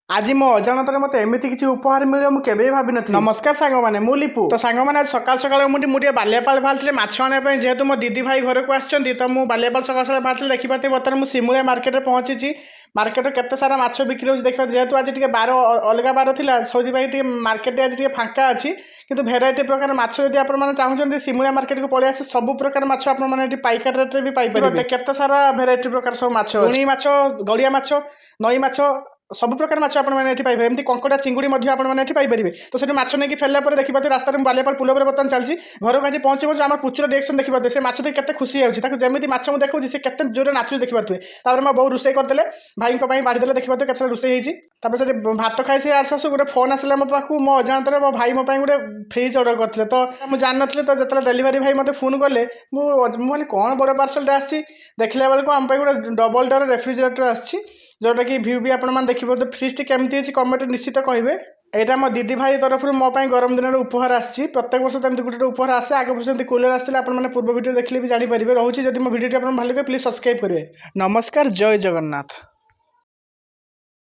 आज मो अजाणत मत एमती किसी उपहार मिले मुझे केवे भाभी नी। नमस्कार सांगने मु लिपु। तो सांगने आज सकाल सकाल मुझे बालियापाल बाहर माछ आने जेहेतु मो दीदी भाई घर को आसछन्ति तो मुझे बालियापाल सकाल सकाल बाहर देखिपारे बर्तमान मुझे सिमुलिया मार्केट में पहुंची। मार्केट केते सारा माछ बिक्री होछि देखिबा जेहेतु आज टिके बार अलग बार थिला सोदी भाई टिके मार्केट आज टिके फांका अछि किंतु भेराइटी प्रकार माछ यदि आपण माने चाहुचन्ति सिमुलिया मार्केट को पळे आसे सब प्रकार माछ आपण माने एठी पाइकार रेट रे भी पाइ परिबे। केते सारा भेराइटी प्रकार सब माछ लुणी माछ गड़िया माछ नई माछ सब प्रकार माछ आपण माने एठी पाइबे। एमती कंकड़ा चिंगुड़ी मध्ये आपण माने एठी पाइ परिबे। तो सेठी माछ नेकी फेरला पर देखिबाते रास्ता रे बालियापाल पुल पर बर्तन चलछि घर को आज पहुंची पहुंची हमर पुचर रिएक्शन देखिबाते से माछ देख केते खुशी होछि ताको जेमिति माछ मु देखौछि से केते जोरे नाचु देखिबाते। तापर म बहु रुसई करदेले भाई को पई बाड़ी देले देखिबाते केते रुसई हेछि। तापर से भात खाइसी आसस गोटे फोन आसला मो पाखु मो अजाणत रे मो भाई मो पई गोटे फ्रिज ऑर्डर करथिले तो मु जान नथले तो जतले डिलीवरी भाई मते फोन करले मु माने कोन बड़ पार्सल आछि देखला बेलको हम पई गोटे डबल डोर रेफ्रिजरेटर आछि जोटा कि व्यू भी आपण मान देखिबो। तो फ्रिज टी केमती अछि कमेंट निश्चित कहिबे। एटा मो दीदी भाई तरफ मो पई गरम दिन उपहार आछि प्रत्येक वर्ष तमती गोटे उपहार आसे आगे वर्ष कूलर आसले आपण माने पूर्व वीडियो देखले भी जानि परिबे। रहउछि जदि मो वीडियो टी आपण भल लगे प्लीज सब्सक्राइब करिवे। नमस्कार जय जगन्नाथ।